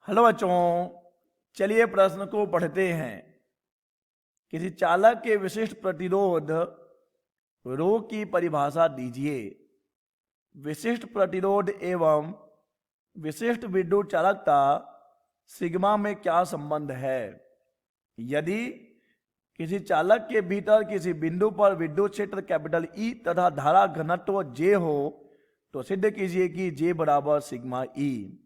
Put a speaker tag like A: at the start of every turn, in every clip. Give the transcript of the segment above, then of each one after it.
A: Hello बच्चों, चलिए प्रश्न को पढ़ते हैं। किसी चालक के विशिष्ट प्रतिरोध रो की परिभाषा दीजिए। विशिष्ट प्रतिरोध एवं विशिष्ट विद्युत चालकता सिग्मा में क्या संबंध है? यदि किसी चालक के भीतर किसी बिंदु पर विद्युत क्षेत्र कैपिटल ई तथा धारा घनत्व जे हो तो सिद्ध कीजिए कि जे बराबर सिग्मा ई।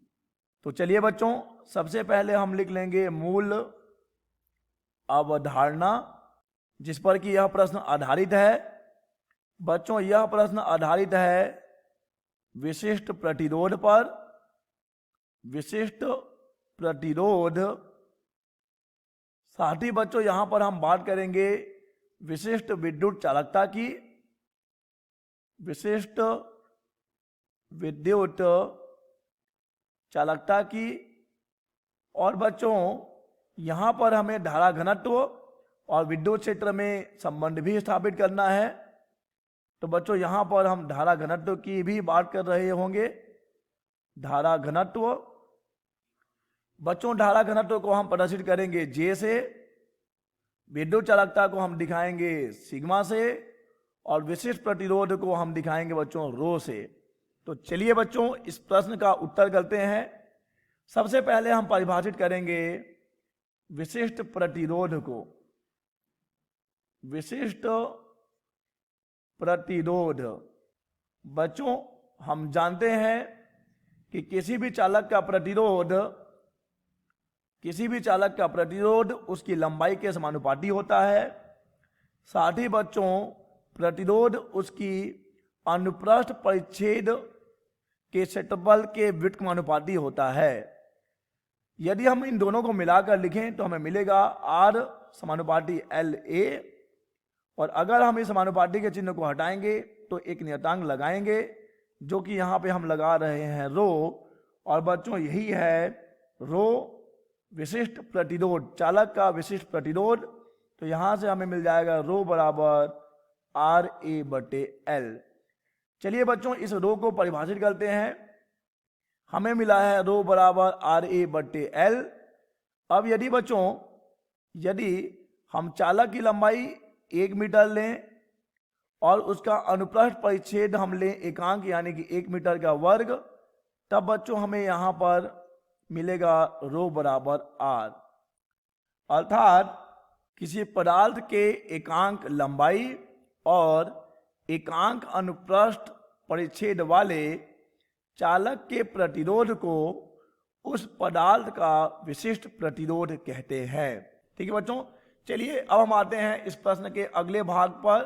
A: तो चलिए बच्चों, सबसे पहले हम लिख लेंगे मूल अवधारणा जिस पर कि यह प्रश्न आधारित है। बच्चों, यह प्रश्न आधारित है विशिष्ट प्रतिरोध पर। विशिष्ट प्रतिरोध, साथ ही बच्चों यहां पर हम बात करेंगे विशिष्ट विद्युत चालकता की। विशिष्ट विद्युत चालकता की। और बच्चों यहां पर हमें धारा घनत्व और विद्युत क्षेत्र में संबंध भी स्थापित करना है। तो बच्चों यहां पर हम धारा घनत्व की भी बात कर रहे होंगे। धारा घनत्व, बच्चों धारा घनत्व को हम प्रदर्शित करेंगे जे से, विद्युत चालकता को हम दिखाएंगे सिग्मा से, और विशिष्ट प्रतिरोध को हम दिखाएंगे बच्चों रो से। तो चलिए बच्चों इस प्रश्न का उत्तर करते हैं। सबसे पहले हम परिभाषित करेंगे विशिष्ट प्रतिरोध को। विशिष्ट प्रतिरोध, बच्चों हम जानते हैं कि किसी भी चालक का प्रतिरोध उसकी लंबाई के समानुपाती होता है। साथ ही बच्चों प्रतिरोध उसकी अनुप्रस्थ परिच्छेद के क्षेत्रफल के व्युत्क्रमानुपाती होता है। यदि हम इन दोनों को मिलाकर लिखें तो हमें मिलेगा R समानुपाती LA, और अगर हम इस समानुपाती के चिन्ह को हटाएंगे तो एक नियतांक लगाएंगे जो कि यहाँ पे हम लगा रहे हैं रो। और बच्चों यही है रो, विशिष्ट प्रतिरोध, चालक का विशिष्ट प्रतिरोध। तो यहाँ से हमें मिल जाएगा रो बराबर RA/L। चलिए बच्चों इस रो को परिभाषित करते हैं। हमें मिला है रो बराबर RA/L। अब यदि हम चालक की लंबाई 1 मीटर लें और उसका अनुप्रस्थ परिच्छेद हम लें एकांक यानी कि 1 मीटर का वर्ग, तब बच्चों हमें यहां पर मिलेगा रो बराबर R। अर्थात किसी पदार्थ के एकांक लंबाई और एकांक अनुप्रस्थ परिच्छेद वाले चालक के प्रतिरोध को उस पदार्थ का विशिष्ट प्रतिरोध कहते हैं। ठीक है बच्चों, चलिए अब हम आते हैं इस प्रश्न के अगले भाग पर,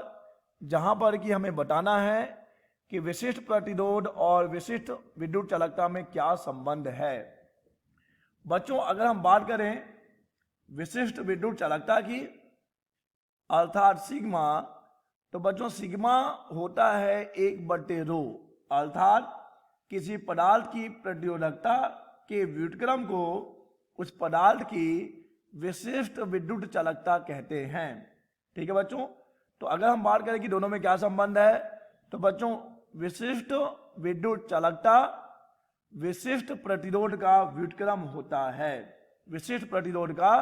A: जहां पर कि हमें बताना है कि विशिष्ट प्रतिरोध और विशिष्ट विद्युत चालकता में क्या संबंध है। बच्चों अगर हम बात करें विशिष्ट विद्युत चालकता की अर्थात सिग्मा, तो बच्चों सिग्मा होता है 1/रो। अर्थात किसी पदार्थ की प्रतिरोधकता के व्युत्क्रम को उस पदार्थ की विशिष्ट विद्युत चालकता कहते हैं। ठीक है बच्चों, तो अगर हम बात करें कि दोनों में क्या संबंध है, तो बच्चों विशिष्ट विद्युत चालकता विशिष्ट प्रतिरोध का व्युत्क्रम होता है। विशिष्ट प्रतिरोध का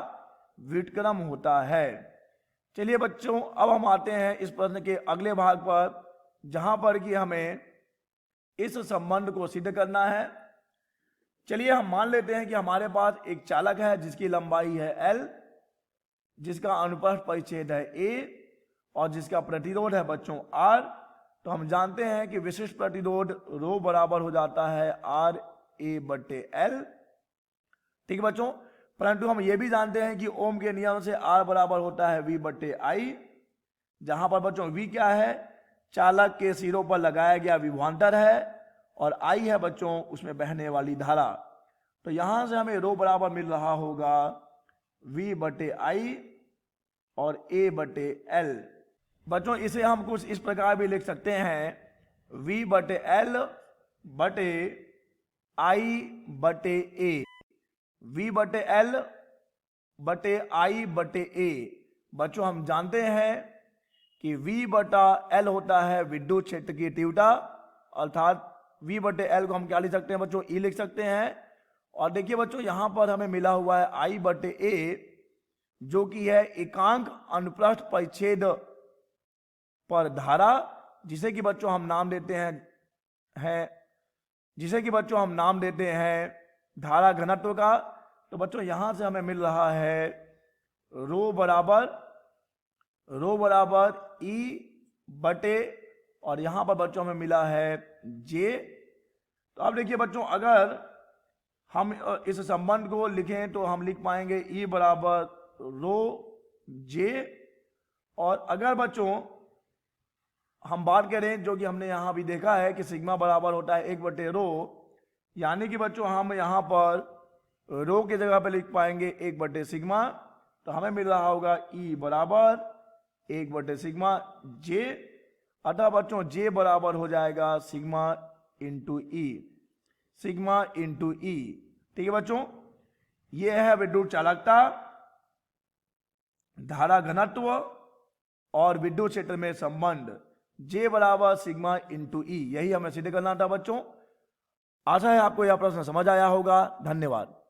A: व्युत्क्रम होता है। चलिए बच्चों अब हम आते हैं इस प्रश्न के अगले भाग पर, जहां पर कि हमें इस संबंध को सिद्ध करना है। चलिए हम मान लेते हैं कि हमारे पास एक चालक है जिसकी लंबाई है L, जिसका अनुप्रस्थ परिच्छेद है A और जिसका प्रतिरोध है बच्चों R। तो हम जानते हैं कि विशिष्ट प्रतिरोध रो बराबर हो जाता है RA/L। ठीक है बच्चों, परंतु हम ये भी जानते हैं कि ओम के नियम से R बराबर होता है V/I, जहां पर बच्चों V क्या है, चालक के सिरों पर लगाया गया विभवांतर है, और I है बच्चों उसमें बहने वाली धारा। तो यहां से हमें रो बराबर मिल रहा होगा V/I और A/L। बच्चों इसे हम कुछ इस प्रकार भी लिख सकते हैं V/L/I/A। V/L/I/A। बच्चों हम जानते हैं कि V/L होता है विद्युत क्षेत्र की तीव्रता, अर्थात V/L को हम क्या लिख सकते हैं बच्चों, E लिख सकते हैं, और देखिए बच्चों यहां पर हमें मिला हुआ है I बटे A, जो कि है एकांक अनुप्रस्थ परिच्छेद पर धारा, जिसे कि बच्चों हम नाम देते हैं धारा घनत्व का। तो बच्चों यहां से हमें मिल रहा है रो बराबर E बटे, और यहां पर बच्चों हमें मिला है J। तो अब देखिए बच्चों अगर हम इस संबंध को लिखें तो हम लिख पाएंगे E बराबर रो J। और अगर बच्चों हम बात करें जो कि हमने यहां भी देखा है कि सिग्मा बराबर होता है 1 बटे रो, यानी कि बच्चों हम यहां पर रो की जगह पे लिख पाएंगे 1 बटे सिग्मा। तो हमें मिल रहा होगा E बराबर 1 बटे सिग्मा J। अतः बच्चों J बराबर हो जाएगा सिग्मा इंटू ई। ठीक है बच्चों, ये है विद्युत चालकता, धारा घनत्व और विद्युत क्षेत्र में संबंध J बराबर सिग्मा इंटू ई। यही हमें सिद्ध करना था बच्चों। आशा है आपको यह प्रश्न समझ आया होगा। धन्यवाद।